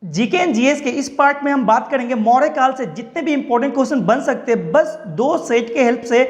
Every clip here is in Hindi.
जीके एंड जीएस के इस पार्ट में हम बात करेंगे मौर्य काल से जितने भी इंपॉर्टेंट क्वेश्चन बन सकते हैं, बस 2 सेट के हेल्प से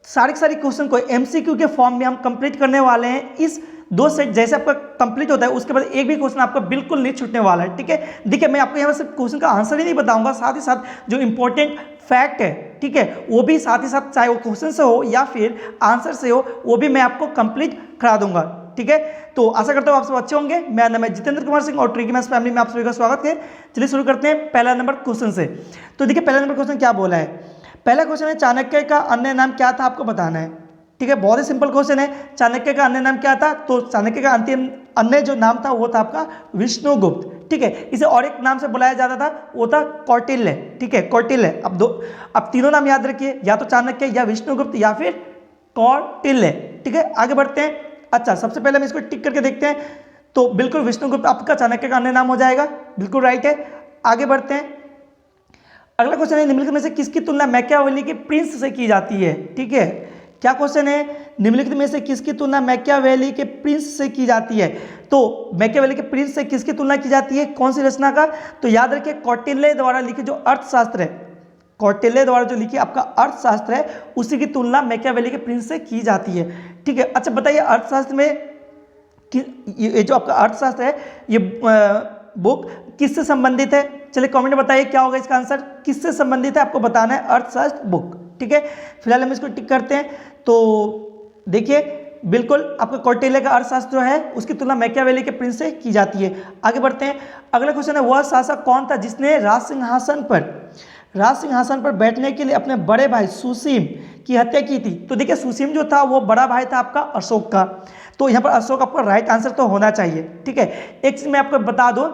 सारे के सारे क्वेश्चन को एमसीक्यू के फॉर्म में हम कंप्लीट करने वाले हैं। इस 2 सेट जैसे आपका कंप्लीट होता है उसके बाद एक भी क्वेश्चन आपका बिल्कुल नहीं छूटने वाला है। ठीक है, देखिए मैं आपको यहाँ सिर्फ क्वेश्चन का आंसर ही नहीं बताऊंगा, साथ ही साथ जो इंपॉर्टेंट फैक्ट है, ठीक है, वो भी साथ ही साथ, चाहे वो क्वेश्चन से हो या फिर आंसर से हो, वो भी मैं आपको कंप्लीट करा दूंगा। ठीक है, तो आशा करता हूँ आप सब अच्छे होंगे। मेरा नाम है जितेंद्र कुमार सिंह और ट्रिकी मैथ्स फैमिली में आप सभी का स्वागत है। चलिए शुरू करते हैं पहला नंबर क्वेश्चन से। तो देखिए पहला नंबर क्वेश्चन क्या बोला है। पहला क्वेश्चन है चाणक्य का अन्य नाम क्या था, आपको बताना है। ठीक है, बहुत ही सिंपल क्वेश्चन है। चाणक्य का अन्य नाम क्या था, तो चाणक्य का अंतिम अन्य जो नाम था वो था आपका विष्णुगुप्त। ठीक है, इसे और एक नाम से बुलाया जाता था, वो था कौटिल्य। ठीक है, कौटिल्य। अब तीनों नाम याद रखिए, या तो चाणक्य या विष्णुगुप्त या फिर कौटिल्य। ठीक है, आगे बढ़ते हैं। अच्छा, सबसे पहले हम इसको टिक करके देखते हैं, तो बिल्कुल विष्णुगुप्त आपका चाणक्य का अन्य नाम हो जाएगा, बिल्कुल राइट है। आगे बढ़ते हैं। अगला क्वेश्चन है निम्नलिखित में से किसकी तुलना मैकियावेली के प्रिंस से की जाती है। ठीक है, क्या क्वेश्चन है, निम्नलिखित में से किसकी तुलना मैकियावेली के प्रिंस से की जाती है। तो मैकियावेली के प्रिंस से किसकी तुलना की जाती है, कौन सी रचना का, तो याद रखिए कौटिल्य द्वारा लिखित जो अर्थशास्त्र है, कौटिल्य द्वारा जो लिखी आपका अर्थशास्त्र है, उसी की तुलना मैकियावेली के प्रिंस से की जाती है। ठीक है, अच्छा बताइए अर्थशास्त्र में ये जो आपका अर्थशास्त्र है, ये बुक किससे संबंधित है। चलिए कमेंट में बताइए क्या होगा इसका आंसर, किससे संबंधित है, आपको बताना है, अर्थशास्त्र बुक। ठीक है, फिलहाल हम इसको टिक करते हैं। तो देखिए बिल्कुल आपका कौटिल्य का अर्थशास्त्र जो है उसकी तुलना मैकियावेली के प्रिंस से की जाती है। आगे बढ़ते हैं। अगला क्वेश्चन है वह शासक कौन था जिसने राज सिंहासन पर बैठने के लिए अपने बड़े भाई सुसीम की हत्या की थी। तो देखिए सुसीम जो था वो बड़ा भाई था आपका अशोक का, तो यहाँ पर अशोक आपका राइट आंसर तो होना चाहिए। ठीक है, एक चीज मैं आपको बता दूं,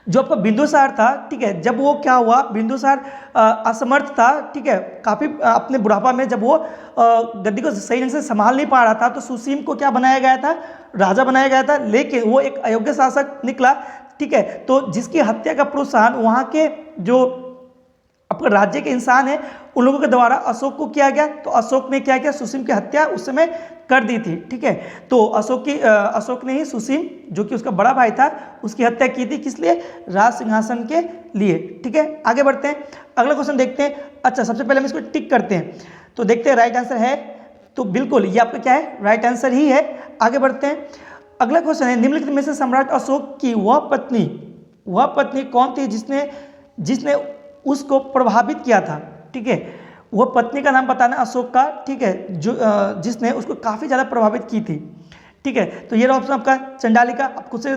जो आपका बिंदुसार था, ठीक है, जब वो क्या हुआ, बिंदुसार असमर्थ था, ठीक है, काफी अपने बुढ़ापा में जब वो गद्दी को सही ढंग से संभाल नहीं पा रहा था, तो सुसीम को क्या बनाया गया था, राजा बनाया गया था, लेकिन वो एक अयोग्य शासक निकला। ठीक है, तो जिसकी हत्या का प्रोत्साहन वहां के जो आपका राज्य के इंसान है उन लोगों के द्वारा अशोक को किया गया, तो अशोक ने क्या किया, सुसीम की हत्या उस समय कर दी थी। ठीक है, तो अशोक ने ही सुसीम जो कि उसका बड़ा भाई था उसकी हत्या की थी, किस लिए, राज सिंहासन के लिए। ठीक है, आगे बढ़ते हैं, अगला क्वेश्चन देखते हैं। अच्छा, सबसे पहले हम इसको टिक करते हैं, तो देखते हैं राइट आंसर है, तो बिल्कुल ये आपका क्या है, राइट आंसर ही है। आगे बढ़ते हैं। अगला क्वेश्चन है निम्नलिखित में से सम्राट अशोक की वह पत्नी कौन थी जिसने उसको प्रभावित किया था। ठीक है, वह पत्नी का नाम बताना अशोक का, ठीक है, जो जिसने उसको काफ़ी ज़्यादा प्रभावित की थी। ठीक है, तो ये ऑप्शन आपका चंडालिका, आप खुद से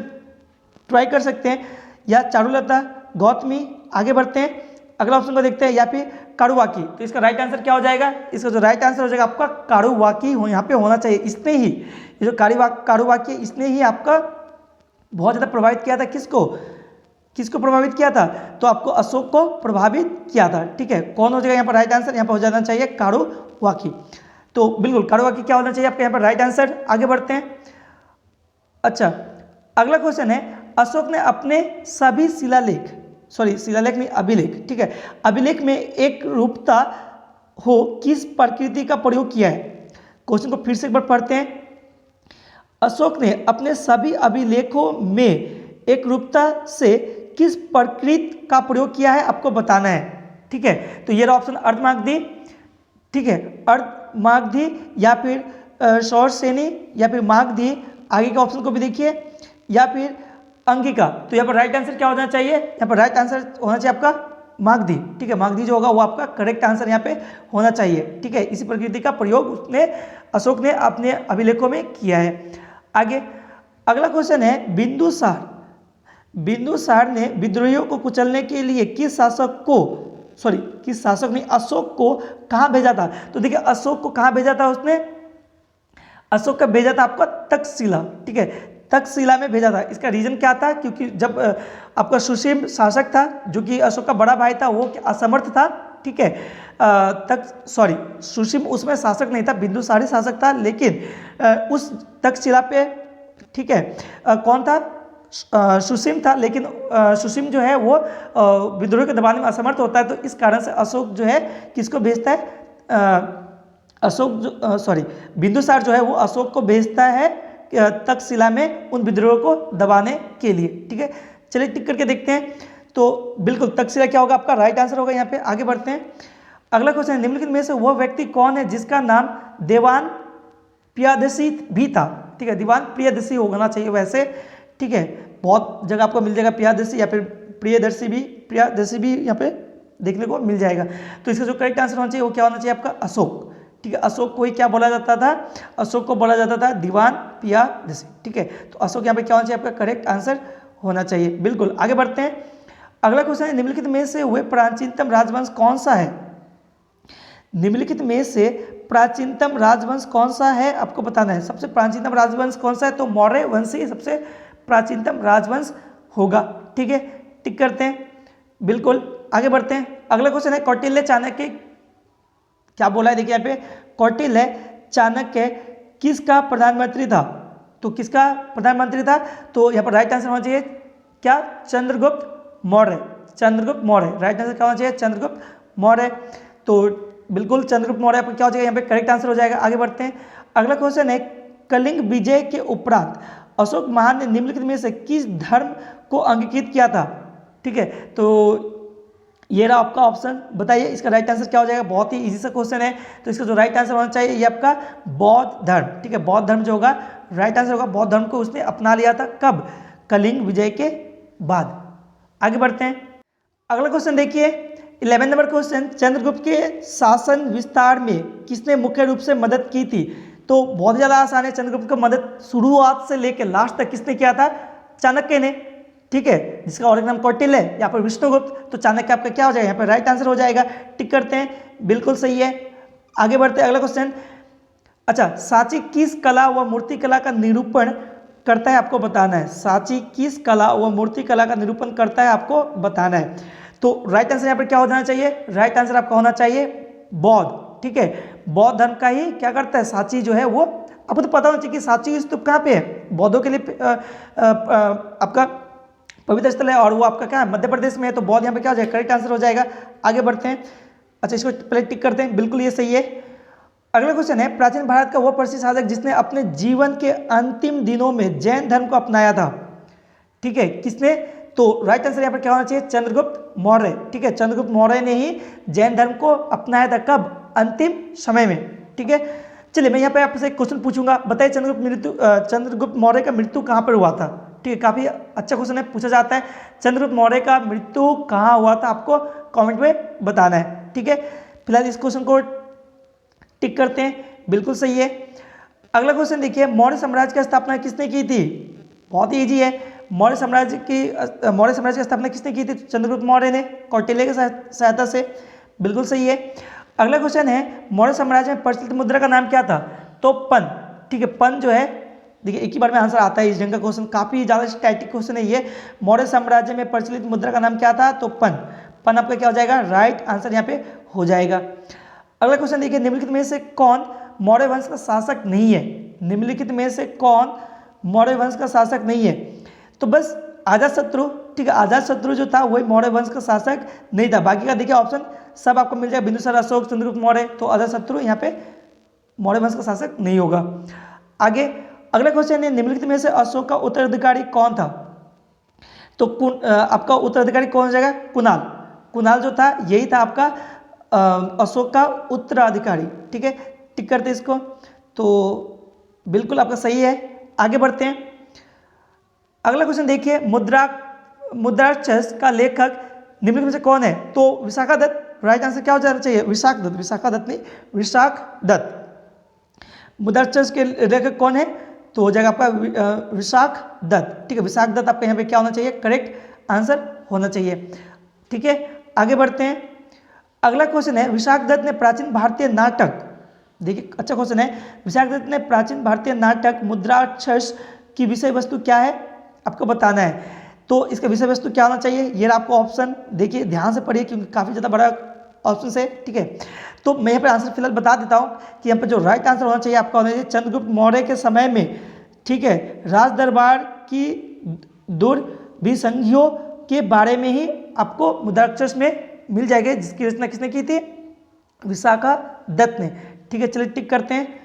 ट्राई कर सकते हैं, या चारुलता, गौतमी। आगे बढ़ते हैं, अगला ऑप्शन को देखते हैं, या फिर कारुवाकी। तो इसका राइट आंसर क्या हो जाएगा, इसका जो राइट आंसर हो जाएगा आपका कारुवाकी यहाँ पे होना चाहिए। इसने ही, ये जो कारुवाकी, इसने ही आपका बहुत ज़्यादा प्रभावित किया था, किसको प्रभावित किया था, तो आपको अशोक को प्रभावित किया था। ठीक है, कौन हो जाएगा यहाँ पर राइट आंसर, यहाँ पर हो जाना चाहिए कारुवाकी। तो बिल्कुल कारुवाकी क्या होना चाहिए आपका यहाँ पर राइट आंसर। आगे बढ़ते हैं। अच्छा, अगला क्वेश्चन है अशोक ने अपने सभी शिलालेख नहीं, अभिलेख, ठीक है, अभिलेख में एक रूपता हो किस प्रकृति का प्रयोग किया है। क्वेश्चन को फिर से एक बार पढ़ते हैं। अशोक ने अपने सभी अभिलेखों में एक रूपता से किस प्रकृति का प्रयोग किया है, आपको बताना है। ठीक है, तो ये ऑप्शन अर्धमागधी, ठीक है, अर्धमागधी या फिर सौरसेनी या फिर मागधी। आगे के ऑप्शन को भी देखिए, या फिर अंगिका। तो यहाँ पर राइट आंसर क्या होना चाहिए, यहाँ पर राइट आंसर होना चाहिए आपका मागधी। ठीक है, मागधी जो होगा वो आपका करेक्ट आंसर यहाँ पे होना चाहिए। ठीक है, इसी प्रकृति का प्रयोग अशोक ने अपने अभिलेखों में किया है। आगे अगला क्वेश्चन है बिंदुसार ने विद्रोहियों को कुचलने के लिए किस शासक ने अशोक को कहाँ भेजा था। तो देखिए अशोक को कहाँ भेजा था उसने, अशोक का भेजा था आपका तक्षशिला। ठीक है, तक्षशिला में भेजा था। इसका रीजन क्या था, क्योंकि जब आपका सुसीम शासक था जो कि अशोक का बड़ा भाई था, वो असमर्थ था। ठीक है, सुसीम उसमें शासक नहीं था, बिंदुसार ही शासक था, लेकिन उस तक्षशिला पे, ठीक है, कौन था, सुसीम था, लेकिन सुसीम जो है वो विद्रोह के दबाने में असमर्थ होता है, तो इस कारण से अशोक जो है किसको भेजता है, बिंदुसार जो है वो अशोक को भेजता है तक्षशिला में उन विद्रोह को दबाने के लिए। ठीक है, चलिए टिक करके देखते हैं। तो बिल्कुल तक्षशिला क्या होगा आपका राइट आंसर होगा यहाँ पे। आगे बढ़ते हैं, अगला क्वेश्चन है, निम्नलिखित में से वह व्यक्ति कौन है जिसका नाम देवान प्रियदर्शी भी था। ठीक है, दीवान प्रियदर्शी होना चाहिए वैसे। ठीक है, बहुत जगह आपको मिल जाएगा प्रियदर्शी या फिर प्रियदर्शी भी यहाँ पे देखने को मिल जाएगा। तो इसका जो करेक्ट आंसर होना चाहिए वो क्या होना चाहिए आपका अशोक। ठीक है, अशोक को ही क्या बोला जाता था, अशोक को बोला जाता था दीवान प्रियदर्शी। ठीक है, तो अशोक यहाँ पे क्या होना चाहिए आपका करेक्ट आंसर होना चाहिए। बिल्कुल, आगे बढ़ते हैं, अगला क्वेश्चन है, निम्नलिखित में से वह प्राचीनतम राजवंश कौन सा है। निम्नलिखित में से प्राचीनतम राजवंश कौन सा है आपको बताना है। सबसे प्राचीनतम राजवंश कौन सा है, तो मौर्य वंश ही सबसे प्राचीनतम राजवंश होगा। ठीक है, टिक करते हैं। बिल्कुल, आगे बढ़ते हैं, अगला क्वेश्चन है, कौटिल्य चाणक्य क्या बोला है, देखिए यहाँ पे, कौटिल्य चाणक्य किसका प्रधानमंत्री था। तो किसका प्रधानमंत्री था, तो यहाँ पर राइट आंसर होना चाहिए क्या, चंद्रगुप्त मौर्य। चंद्रगुप्त मौर्य, राइट आंसर क्या होना चाहिए, चंद्रगुप्त मौर्य। तो बिल्कुल चंद्रगुप्त मौर्य आपका क्या हो जाएगा यहाँ पे करेक्ट आंसर हो जाएगा। आगे बढ़ते हैं, अगला क्वेश्चन है, कलिंग विजय के उपरांत अशोक महान ने निम्नलिखित में से किस धर्म को अंगीकृत किया था। ठीक है, तो ये रहा आपका ऑप्शन, बताइए इसका राइट आंसर क्या हो जाएगा। बहुत ही इजी सा क्वेश्चन है, तो इसका जो राइट आंसर होना चाहिए ये आपका बौद्ध धर्म। ठीक है, बौद्ध धर्म जो होगा राइट आंसर होगा। बौद्ध धर्म को उसने अपना लिया था कब, कलिंग विजय के बाद। आगे बढ़ते हैं, अगला क्वेश्चन देखिए 11 नंबर क्वेश्चन, चंद्रगुप्त के शासन विस्तार में किसने मुख्य रूप से मदद की थी। तो बहुत ज़्यादा आसान है, चंद्रगुप्त को मदद शुरुआत से लेकर लास्ट तक किसने किया था, चाणक्य ने। ठीक है, जिसका और एक नाम कौटिल्य है या फिर विष्णुगुप्त। तो चाणक्य आपका क्या हो जाएगा यहाँ पर राइट आंसर हो जाएगा। टिक करते हैं, बिल्कुल सही है। आगे बढ़ते हैं, अगला क्वेश्चन, अच्छा, सांची किस कला व मूर्ति कला का निरूपण करता है आपको बताना है। सांची किस कला व मूर्ति कला का निरूपण करता है आपको बताना है। तो राइट आंसर यहाँ पर क्या हो जाना चाहिए, राइट आंसर आपका होना चाहिए बौद्ध। ठीक है, बौद्ध धर्म का ही क्या करता है, सांची जो है वो, आपको तो पता होना चाहिए कि सांची स्तूप कहाँ पे है, बौद्धों के लिए आपका पवित्र स्थल है, और वो आपका क्या है मध्य प्रदेश में है। तो बौद्ध यहाँ पे क्या हो जाएगा करेक्ट आंसर हो जाएगा। आगे बढ़ते हैं, अच्छा इसको पहले टिक करते हैं, बिल्कुल ये सही है। अगला क्वेश्चन है, प्राचीन भारत का वो प्रसिद्ध शासक जिसने अपने जीवन के अंतिम दिनों में जैन धर्म को अपनाया था। ठीक है, किसने, तो राइट आंसर यहाँ पर क्या होना चाहिए, चंद्रगुप्त मौर्य। ठीक है, चंद्रगुप्त मौर्य ने ही जैन धर्म को अपनाया था कब, अंतिम समय में। ठीक है, चलिए मैं यहाँ पे आपसे एक क्वेश्चन पूछूंगा, बताइए चंद्रगुप्त मौर्य का मृत्यु कहाँ पर हुआ था। ठीक है, काफी अच्छा क्वेश्चन है, पूछा जाता है चंद्रगुप्त मौर्य का मृत्यु कहाँ हुआ था, आपको कमेंट में बताना है। ठीक है, फिलहाल इस क्वेश्चन को टिक करते हैं, बिल्कुल सही है। अगला क्वेश्चन देखिए, मौर्य साम्राज्य की स्थापना किसने की थी। बहुत ही ईजी है, मौर्य साम्राज्य की स्थापना किसने की थी, चंद्रगुप्त मौर्य ने कौटिल्य की सहायता से। बिल्कुल सही है। अगला क्वेश्चन है, मौर्य साम्राज्य में प्रचलित मुद्रा का नाम क्या था, तो पन। ठीक है, पन जो है, देखिए एक ही बार में आंसर आता है इस ढंग का क्वेश्चन, काफी ज्यादा स्टैटिक क्वेश्चन है ये। मौर्य साम्राज्य में प्रचलित मुद्रा का नाम क्या था, तो पन। पन आपका क्या हो जाएगा, राइट आंसर यहाँ पे हो जाएगा। अगला क्वेश्चन देखिए, निम्नलिखित में से कौन मौर्य वंश का शासक नहीं है। निम्नलिखित में से कौन मौर्य वंश का शासक नहीं है, तो बस अजातशत्रु। ठीक है, अजातशत्रु जो था वही मौर्य वंश का शासक नहीं था। बाकी का देखिए ऑप्शन सब आपको मिल जाएगा, बिंदुसार, अशोक, चंद्रगुप्त मौर्य। तो अजातशत्रु यहाँ पे मौर्य वंश का शासक नहीं होगा। आगे अगला क्वेश्चन है, निम्नलिखित में से अशोक का उत्तराधिकारी कौन था। तो आपका उत्तराधिकारी कौन हो जाएगा, कुणाल। कुणाल जो था यही था आपका अशोक का उत्तराधिकारी। ठीक है, टिक करते इसको, तो बिल्कुल आपका सही है। आगे बढ़ते हैं, अगला क्वेश्चन देखिए, मुद्राक्षस का लेखक निम्नलिखित में से कौन है, तो विशाखा दत्त। राइट आंसर क्या हो जाना चाहिए, विशाख दत्त। विशाखा दत्त नहीं, विशाख दत्त। मुद्राक्षस के लेखक कौन है, तो हो जाएगा आपका विशाख दत्त। ठीक है, विशाख दत्त आपका यहाँ पे क्या होना चाहिए, करेक्ट आंसर होना चाहिए। ठीक है, आगे बढ़ते हैं, अगला क्वेश्चन है, विशाख दत्त ने प्राचीन भारतीय नाटक, देखिए अच्छा क्वेश्चन है, विशाख दत्त ने प्राचीन भारतीय नाटक मुद्राक्षस की विषय वस्तु क्या है आपको बताना है। तो इसका विषय वस्तु क्या होना चाहिए, ये आपको ऑप्शन देखिए ध्यान से पढ़िए क्योंकि काफ़ी ज़्यादा बड़ा ऑप्शन है। ठीक है, तो मैं यहाँ पर आंसर फिलहाल बता देता हूँ कि यहाँ पर जो राइट आंसर होना चाहिए आपका होना चाहिए चंद्रगुप्त मौर्य के समय में, ठीक है, राज दरबार की दुर्विसंधियों के बारे में ही आपको मुद्राक्षस में मिल जाएगा, जिसकी रचना किसने की थी, विशाखा दत्त ने। ठीक है, चलिए टिक करते हैं,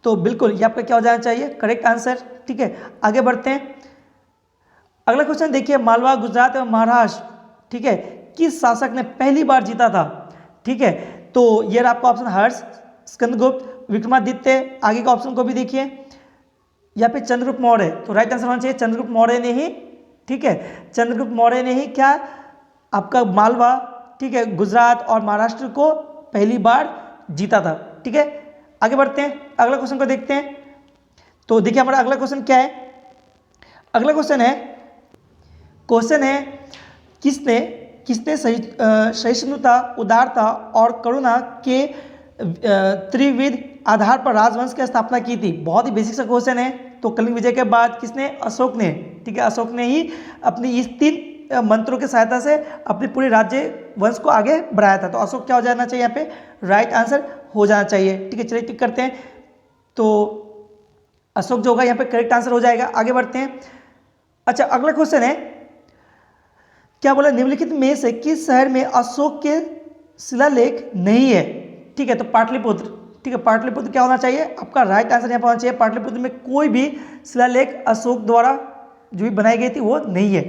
तो बिल्कुल ये आपका क्या हो जाना चाहिए, करेक्ट आंसर। ठीक है, आगे बढ़ते हैं, अगला क्वेश्चन देखिए, मालवा, गुजरात एवं महाराष्ट्र, ठीक है, किस शासक ने पहली बार जीता था? ठीक है, तो ये आपका ऑप्शन हर्ष, स्कंदगुप्त, विक्रमादित्य, आगे का ऑप्शन को भी देखिए, या फिर चंद्रगुप्त मौर्य। तो राइट आंसर होना चाहिए चंद्रगुप्त मौर्य ने ही, ठीक है, चंद्रगुप्त मौर्य ने ही क्या आपका मालवा, ठीक है, गुजरात और महाराष्ट्र को पहली बार जीता था। ठीक है, आगे बढ़ते हैं, अगला क्वेश्चन को देखते हैं। तो देखिए हमारा अगला क्वेश्चन क्या है, अगला क्वेश्चन है किसने किसने सहिष्णुता, उदारता और करुणा के त्रिविध आधार पर राजवंश की स्थापना की थी? बहुत ही बेसिक सा क्वेश्चन है। तो कलिंग विजय के बाद किसने? अशोक ने, ठीक है, अशोक ने ही अपनी इस 3 मंत्रों की सहायता से अपनी पूरी राज्य वंश को आगे बढ़ाया था। तो अशोक क्या हो जाना चाहिए यहाँ पे? राइट आंसर हो जाना चाहिए। ठीक है, चलिए टिक करते हैं। तो अशोक जो होगा यहाँ पे करेक्ट आंसर हो जाएगा। आगे बढ़ते हैं। अच्छा, अगला क्वेश्चन है, क्या बोला, निम्नलिखित में से किस शहर में अशोक के शिलालेख नहीं है? ठीक है, तो पाटलिपुत्र। ठीक है, पाटलिपुत्र क्या होना चाहिए आपका? राइट आंसर यहाँ पर होना चाहिए। पाटलिपुत्र में कोई भी शिलालेख अशोक द्वारा जो भी बनाई गई थी वो नहीं है।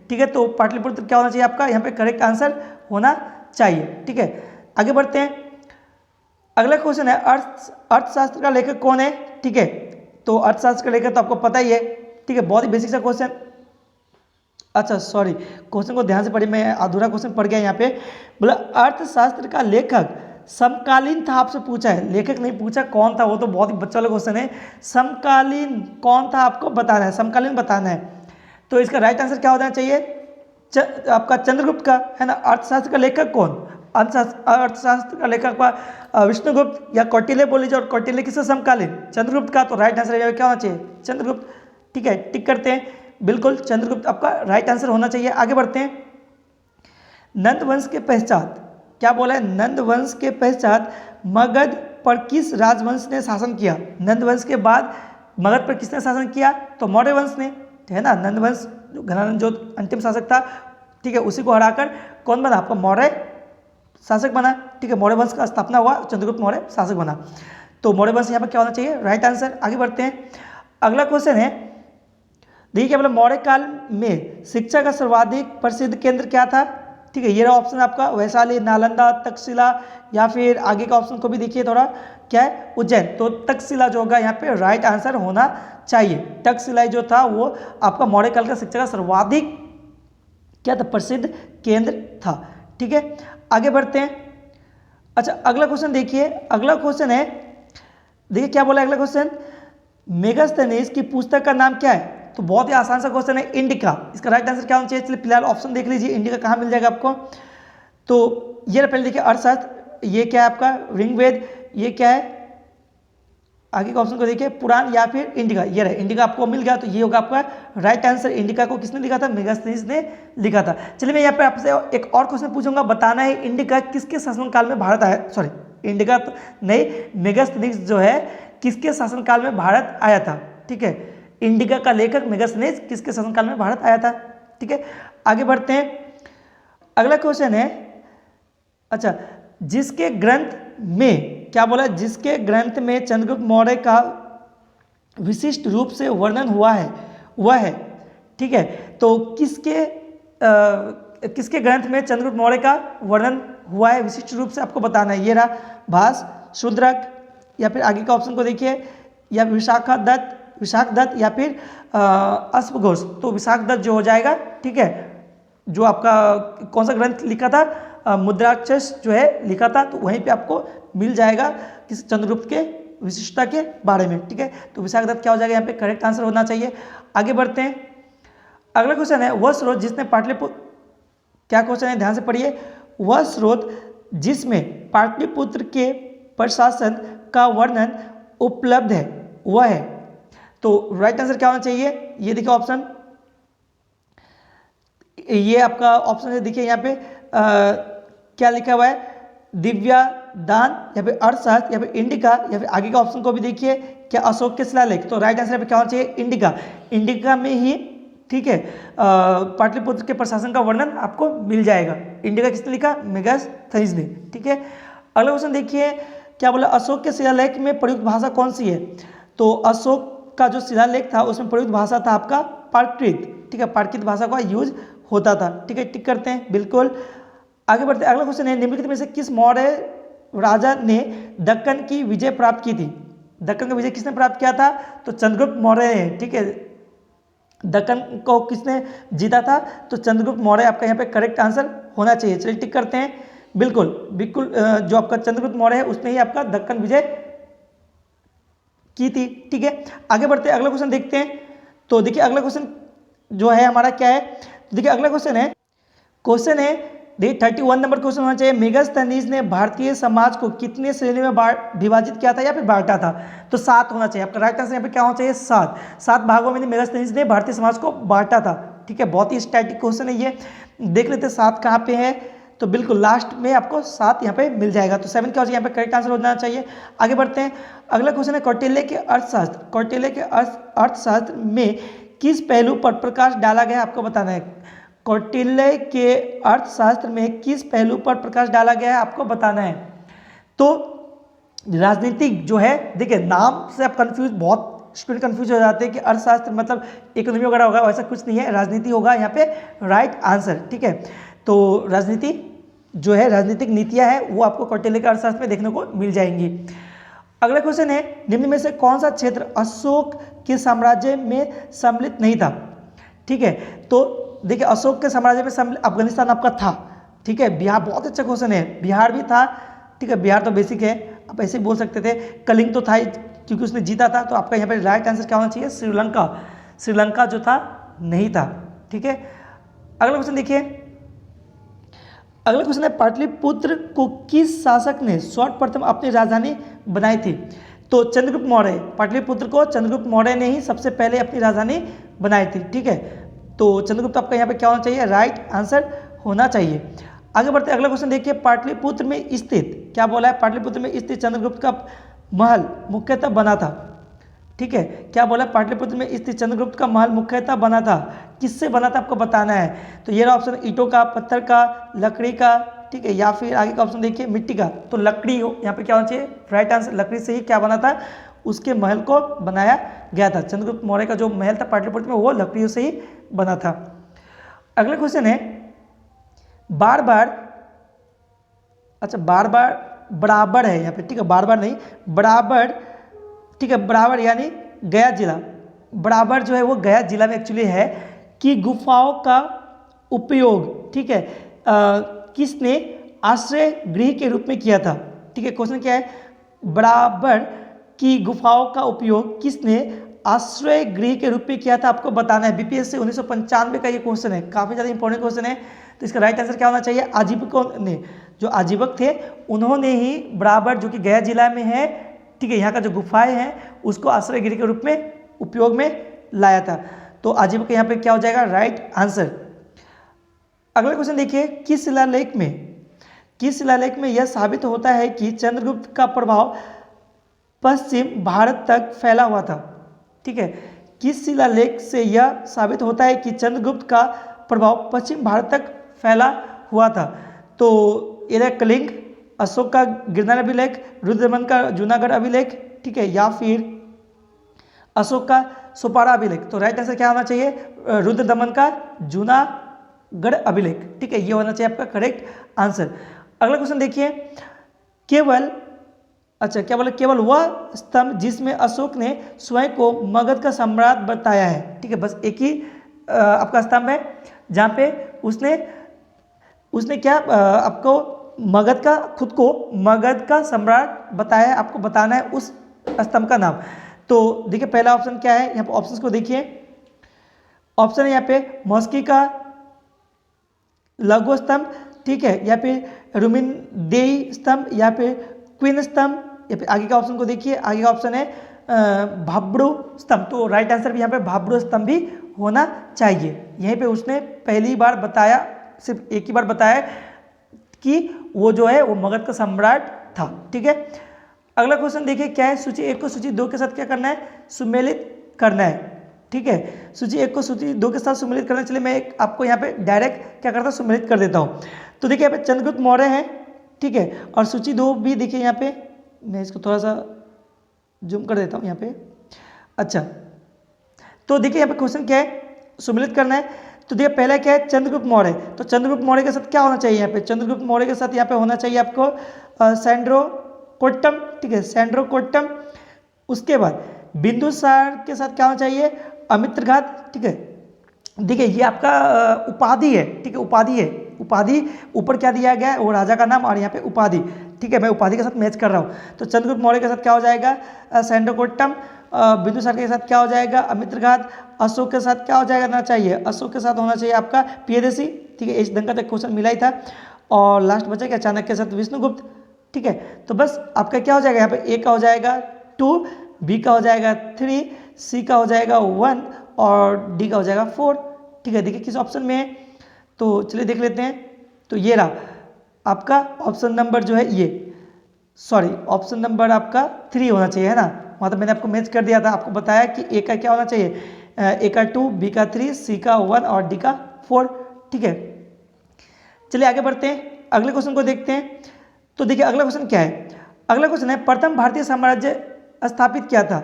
ठीक है, तो पाटलिपुत्र क्या होना चाहिए आपका? यहाँ पे करेक्ट आंसर होना चाहिए। ठीक है, आगे बढ़ते हैं। अगला क्वेश्चन है, अर्थशास्त्र का लेखक कौन है? ठीक है, तो अर्थशास्त्र का लेखक तो आपको पता ही है। ठीक है, बहुत ही बेसिक सा क्वेश्चन। अच्छा सॉरी, क्वेश्चन को ध्यान से पढ़िए, मैं अधूरा क्वेश्चन पढ़ गया यहाँ पे। बोला अर्थशास्त्र का लेखक समकालीन था, आपसे पूछा है, लेखक नहीं पूछा कौन था, वो तो बहुत ही बच्चा वाला क्वेश्चन है। समकालीन कौन था आपको बताना है, समकालीन बताना है। तो इसका राइट आंसर क्या होना चाहिए? आपका चंद्रगुप्त का, है ना। अर्थशास्त्र का लेखक कौन? अर्थशास्त्र का लेखक विष्णुगुप्त या कौटिल्य बोल लीजिए, और कौटिल्य किससे समकालीन? चंद्रगुप्त का। तो राइट आंसर क्या होना चाहिए? चंद्रगुप्त। ठीक है, टिक करते हैं, बिल्कुल चंद्रगुप्त आपका राइट आंसर होना चाहिए। आगे बढ़ते हैं। नंद वंश के पश्चात, क्या बोला है? नंद वंश के पश्चात मगध पर किस राजवंश ने शासन किया? नंद वंश के बाद मगध पर किसने शासन किया? तो मौर्य वंश ने, है ना। नंद वंश घनानंद जो अंतिम शासक था, ठीक है, उसी को हराकर कौन बना आपका? मौर्य शासक बना। ठीक है, मौर्य वंश का स्थापना हुआ, चंद्रगुप्त मौर्य शासक बना। तो मौर्य वंश यहाँ पर क्या होना चाहिए? Right answer. आगे बढ़ते हैं। अगला क्वेश्चन है, देखिए क्या बोला, मौर्य काल में शिक्षा का सर्वाधिक प्रसिद्ध केंद्र क्या था? ठीक है, ये रहा ऑप्शन आपका, वैशाली, नालंदा, तक्षशिला, या फिर आगे का ऑप्शन को भी देखिए थोड़ा, क्या है? उज्जैन। तो तक्षशिला जो होगा यहाँ पे राइट आंसर होना चाहिए। तक्षशिला जो था वो आपका मौर्य काल का शिक्षा का सर्वाधिक क्या था? प्रसिद्ध केंद्र था। ठीक है, आगे बढ़ते हैं। अच्छा, अगला क्वेश्चन देखिए, अगला क्वेश्चन है, देखिए क्या बोला अगला क्वेश्चन, मेगास्थनीज की पुस्तक का नाम क्या है? तो बहुत ही आसान सा क्वेश्चन है, इंडिका। इसका राइट आंसर क्या होना चाहिए? चलिए फिलहाल ऑप्शन देख लीजिए, इंडिका कहाँ मिल जाएगा आपको। तो ये पहले देखिए अर्थशास्त्र, ये क्या है आपका? ऋग्वेद। ये क्या है? आगे का ऑप्शन को देखिए, पुराण या फिर इंडिका। ये रहे, इंडिका आपको मिल गया, तो ये होगा आपका राइट आंसर। इंडिका को किसने लिखा था? मेगास्थनीज ने लिखा था। चलिए मैं यहाँ पे आपसे एक और क्वेश्चन पूछूंगा, बताना है इंडिका किसके शासनकाल में भारत आया? सॉरी, इंडिका तो नहीं, मेगास्थनीज जो है किसके शासनकाल में भारत आया था? ठीक है, इंडिका का लेखक मेगास्थनीज किसके शासनकाल में भारत आया था? ठीक है, आगे बढ़ते हैं। अगला क्वेश्चन है, अच्छा, जिसके ग्रंथ में, क्या बोला, जिसके ग्रंथ में चंद्रगुप्त मौर्य का विशिष्ट रूप से वर्णन हुआ है वह है, ठीक है, तो किसके ग्रंथ में चंद्रगुप्त मौर्य का वर्णन हुआ है विशिष्ट रूप से, आपको बताना है। ये रहा भास, शूद्रक, या फिर आगे का ऑप्शन को देखिए, या विशाखदत्त या फिर अश्वघोष। तो विशाखदत्त जो हो जाएगा, ठीक है, जो आपका कौन सा ग्रंथ लिखा था? मुद्राक्षस जो है लिखा था, तो वहीं पे आपको मिल जाएगा किस चंद्रगुप्त के विशिष्टता के बारे में। ठीक है, तो विशाखदत्त क्या हो जाएगा यहाँ पे? करेक्ट आंसर होना चाहिए। आगे बढ़ते हैं। अगला क्वेश्चन है, वह स्रोत जिसने पाटलिपुत्र, क्या क्वेश्चन है ध्यान से पढ़िए, वह स्रोत जिसमें पाटलिपुत्र के प्रशासन का वर्णन उपलब्ध है वह है। तो राइट आंसर क्या होना चाहिए? ये देखिए ऑप्शन, ये आपका ऑप्शन है, देखिए यहाँ पे क्या लिखा हुआ है? दिव्या दान, या फिर अर्थशास्त्र, या फिर इंडिका, या फिर आगे का ऑप्शन को भी देखिए, क्या अशोक के शिलालेख। तो राइट आंसर क्या होना चाहिए? इंडिका। इंडिका में ही, ठीक है, पाटलिपुत्र के प्रशासन का वर्णन आपको मिल जाएगा। इंडिका किसने लिखा? मेगास्थनीज ने। ठीक है, अगला क्वेश्चन देखिए, क्या बोला, अशोक के शिलालेख में प्रयुक्त भाषा कौन सी है? तो अशोक का जो शिलालेख था उसमें प्रयुक्त भाषा था आपका प्राकृत। ठीक है, प्राकृत भाषा का यूज होता था। ठीक है, टिक करते हैं, बिल्कुल। आगे बढ़ते हैं, अगला क्वेश्चन है, निम्नलिखित में से किस मौर्य राजा ने दक्कन की विजय प्राप्त की थी? दक्कन का विजय किसने प्राप्त किया था? तो चंद्रगुप्त मौर्य ने। ठीक है, दक्कन को किसने जीता था? तो चंद्रगुप्त मौर्य आपका यहाँ पे करेक्ट आंसर होना चाहिए। चलिए टिक करते हैं, बिल्कुल बिल्कुल, जो आपका चंद्रगुप्त मौर्य है उसने ही आपका दक्कन विजय की थी। ठीक है, आगे बढ़ते हैं, अगला क्वेश्चन देखते हैं। तो देखिए अगला क्वेश्चन जो है हमारा क्या है, तो देखिए अगला क्वेश्चन है देखिए 31 नंबर क्वेश्चन होना चाहिए, मेगास्थनीज ने भारतीय समाज को कितने श्रेणी में विभाजित किया था या फिर बांटा था? तो 7 होना चाहिए आपका राइट आंसर। यहाँ पे क्या होना चाहिए? 7 भागों में मेगास्थनीज ने भारतीय समाज को बांटा था। ठीक है, बहुत ही स्टैटिक क्वेश्चन है ये, देख लेते हैं 7 कहाँ पे है। तो बिल्कुल लास्ट में आपको 7 यहाँ पे मिल जाएगा। तो 7 क्या हो जाएगा यहाँ पे करेक्ट आंसर हो जाना चाहिए। आगे बढ़ते हैं, अगला क्वेश्चन है, कौटिल्य के अर्थशास्त्र में किस पहलू पर प्रकाश डाला गया आपको बताना है? कौटिल्य के अर्थशास्त्र में किस पहलू पर प्रकाश डाला गया है आपको बताना है। तो राजनीतिक जो है, देखिए नाम से आप बहुत स्टूडेंट कंफ्यूज हो जाते हैं कि अर्थशास्त्र मतलब इकोनॉमी वगैरह होगा, वैसा कुछ नहीं है, राजनीति होगा यहाँ पे राइट आंसर। ठीक है, तो राजनीति जो है, राजनीतिक नीतियाँ है वो आपको कौटिल्य के अर्थशास्त्र में देखने को मिल जाएंगी। अगला क्वेश्चन है, निम्न में से कौन सा क्षेत्र अशोक के साम्राज्य में सम्मिलित नहीं था? ठीक है, तो देखिए अशोक के साम्राज्य में अफगानिस्तान आपका था। ठीक है, बिहार बहुत अच्छा क्वेश्चन है, बिहार भी था। ठीक है, बिहार तो बेसिक है, आप ऐसे ही बोल सकते थे। कलिंग तो था ही क्योंकि उसने जीता था। तो आपका यहाँ पे राइट आंसर क्या होना चाहिए? श्रीलंका जो था नहीं था। ठीक है, अगला क्वेश्चन देखिए, अगला क्वेश्चन है, पाटलिपुत्र को किस शासक ने सर्वप्रथम अपनी राजधानी बनाई थी? तो चंद्रगुप्त मौर्य। पाटलिपुत्र को चंद्रगुप्त मौर्य ने ही सबसे पहले अपनी राजधानी बनाई थी। ठीक है, तो चंद्रगुप्त आपका यहाँ पे क्या होना चाहिए? राइट आंसर होना चाहिए। आगे बढ़ते हैं, अगला क्वेश्चन देखिए, पाटलिपुत्र में स्थित, क्या बोला है? पाटलिपुत्र में स्थित चंद्रगुप्त का महल मुख्यतः बना था। ठीक है, क्या बोला? पाटलिपुत्र में स्थित चंद्रगुप्त का महल मुख्यतः बना था। किससे बना था आपको बताना है। तो ये रहा ऑप्शन, ईंटों का, पत्थर का, लकड़ी का, ठीक है, या फिर आगे का ऑप्शन देखिए मिट्टी का। तो लकड़ी हो यहाँ पे क्या होना चाहिए? राइट आंसर, लकड़ी से ही क्या बना था? उसके महल को बनाया गया था। चंद्रगुप्त मौर्य का जो महल था पाटलिपुत्र में वो लकड़ियों से ही बना था। अगला क्वेश्चन है, बार बार बराबर है यहाँ पे। ठीक है, बार बार नहीं, बराबर। ठीक है, बराबर यानी गया जिला, बराबर जो है वो गया जिला में एक्चुअली है कि गुफाओं का उपयोग, ठीक है, किसने आश्रय गृह के रूप में किया था? ठीक है, क्वेश्चन क्या है? बराबर की गुफाओं का उपयोग किसने आश्रय गृह के रूप में किया था आपको बताना है। बीपीएससी 1995 का ये क्वेश्चन है, काफी ज्यादा इंपॉर्टेंट क्वेश्चन है। तो इसका राइट आंसर क्या होना चाहिए? आजीविकों ने, जो आजीवक थे उन्होंने ही बराबर जो कि गया जिला में है, ठीक है, यहाँ का जो गुफाएं हैं उसको आश्रय गृह के रूप में उपयोग में लाया था। तो आजीवक यहाँ पे क्या हो जाएगा? Right answer. अगला क्वेश्चन देखिए, किस शिलालेख में यह साबित होता है कि चंद्रगुप्त का प्रभाव पश्चिम भारत तक फैला हुआ था? ठीक है, किस शिलालेख से यह साबित होता है कि चंद्रगुप्त का प्रभाव पश्चिम भारत तक फैला हुआ था? तो ये कलिंग, अशोक का गिरनार अभिलेख, रुद्रदमन का जूनागढ़ अभिलेख, ठीक है, या फिर अशोक का सोपारा अभिलेख। तो राइट आंसर क्या होना चाहिए? रुद्रदमन का जूनागढ़ अभिलेख। ठीक है, ये होना चाहिए आपका करेक्ट आंसर। अगला क्वेश्चन देखिए, क्या बोला? केवल वह स्तंभ जिसमें अशोक ने स्वयं को मगध का सम्राट बताया है। ठीक है, बस एक ही आपका स्तंभ है जहाँ पे उसने क्या आपको खुद को मगध का सम्राट बताया है। आपको बताना है उस स्तंभ का नाम। तो देखिए पहला ऑप्शन क्या है, यहाँ पे ऑप्शंस को देखिए। ऑप्शन है यहाँ पे मॉस्की का लघु स्तंभ, ठीक है, या फिर रुमिनदेई स्तंभ, या फिर क्वीन स्तंभ, या फिर आगे का ऑप्शन को देखिए। आगे का ऑप्शन है भाब्रू स्तंभ। तो राइट आंसर भी यहाँ पे भाब्रू स्तंभ भी होना चाहिए। यहीं पे उसने पहली बार बताया, सिर्फ एक ही बार बताया कि वो जो है वो मगध का सम्राट था। ठीक है, अगला क्वेश्चन देखिए क्या है, सूची 1 को सूची 2 के साथ क्या करना है? सुमेलित करना है। ठीक है, सूची 1 को सूची 2 के साथ सुमेलित करना। चलिए मैं आपको यहाँ पे डायरेक्ट क्या करता हूँ, सुमेलित कर देता हूँ। तो देखिए यहाँ पे चंद्रगुप्त मौर्य है, ठीक है, और सूची 2 भी देखिए यहाँ पे, मैं इसको थोड़ा सा जूम कर देता हूँ यहाँ पे। अच्छा, तो देखिए यहाँ पे क्वेश्चन क्या है, सुमिलित करना है। तो देखिए पहला क्या है, चंद्रगुप्त मौर्य। तो चंद्रगुप्त मौर्य के साथ क्या होना चाहिए यहाँ पे, चंद्रगुप्त मौर्य के साथ यहाँ पे होना चाहिए आपको सैंड्रोकोट्टम, ठीक है, सैंड्रोकोट्टम। उसके बाद बिंदुसार के साथ क्या होना चाहिए, अमित्रघात, ठीक है। देखिए ये आपका उपाधि है, ठीक है, उपाधि है, उपाधि ऊपर क्या दिया गया है वो राजा का नाम और यहाँ पे उपाधि, ठीक है, मैं उपाधि के साथ मैच कर रहा हूँ। तो चंद्रगुप्त मौर्य के साथ क्या हो जाएगा, सैंड्रोकोट्टम। बिंदुसार के साथ क्या हो जाएगा, अमित्रघात। अशोक के साथ क्या हो जाएगा ना चाहिए, अशोक के साथ होना चाहिए आपका प्रियदर्शी, ठीक है, इस ढंग का तो क्वेश्चन मिला ही था। और लास्ट बचा क्या, चाणक्य के साथ विष्णुगुप्त, ठीक है। तो बस आपका क्या हो जाएगा यहाँ पे, ए का हो जाएगा 2, बी का हो जाएगा 3, सी का हो जाएगा 1 और डी का हो जाएगा 4, ठीक है। देखिए किस ऑप्शन में है, तो चलिए देख लेते हैं। तो ये रहा आपका ऑप्शन नंबर जो है ये, सॉरी ऑप्शन नंबर आपका 3 होना चाहिए, है ना। मतलब मैंने आपको मैच कर दिया था, आपको बताया कि ए का क्या होना चाहिए, ए का 2, बी का 3, सी का 1 और डी का 4, ठीक है। चलिए आगे बढ़ते हैं, अगले क्वेश्चन को देखते हैं। तो देखिए अगला क्वेश्चन क्या है, अगला क्वेश्चन है प्रथम भारतीय साम्राज्य स्थापित किया था।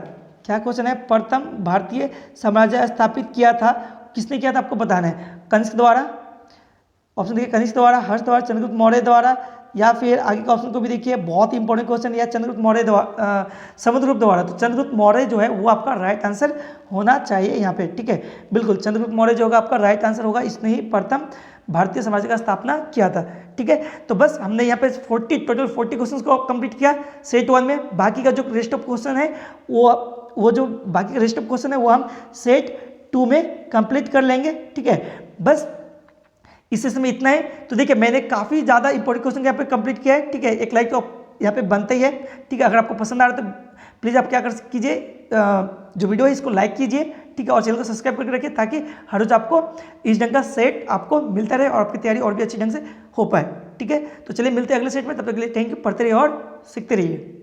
क्या क्वेश्चन है, प्रथम भारतीय साम्राज्य स्थापित किया था, किसने किया था आपको बताना है। कनिष्क द्वारा, ऑप्शन देखिए कनिष्क द्वारा, हर्ष द्वारा, चंद्रगुप्त मौर्य द्वारा, या फिर आगे का ऑप्शन को भी देखिए, बहुत ही इंपॉर्टेंट क्वेश्चन, या चंद्रगुप्त मौर्य द्वारा, समुद्रगुप्त द्वारा। तो चंद्रगुप्त मौर्य जो है वो आपका राइट आंसर होना चाहिए यहाँ पे, ठीक है, बिल्कुल चंद्रगुप्त मौर्य जो होगा आपका राइट आंसर होगा, इसने ही प्रथम भारतीय साम्राज्य का स्थापना किया था, ठीक है। तो बस हमने यहाँ पे टोटल 40 क्वेश्चन को कंप्लीट किया सेट 1 में। बाकी का जो रेस्ट ऑफ क्वेश्चन है वो जो बाकी का रेस्ट ऑफ क्वेश्चन है वो हम सेट 2 में कंप्लीट कर लेंगे, ठीक है। बस इस सेशन में इतना है। तो देखिए मैंने काफ़ी ज़्यादा इंपॉर्टेंट क्वेश्चन यहाँ पे कंप्लीट किया है, ठीक है। एक लाइक तो यहाँ पे बनता ही है, ठीक है। अगर आपको पसंद आ रहा है तो प्लीज़ आप क्या कर कीजिए, जो वीडियो है इसको लाइक कीजिए, ठीक है, और चैनल को सब्सक्राइब करके रखिए, ताकि हर रोज आपको इस ढंग का सेट आपको मिलता रहे और आपकी तैयारी और भी अच्छी ढंग से हो पाए, ठीक है। तो चलिए मिलते हैं अगले सेट में, तब तक के लिए थैंक यू, पढ़ते रहिए और सीखते रहिए।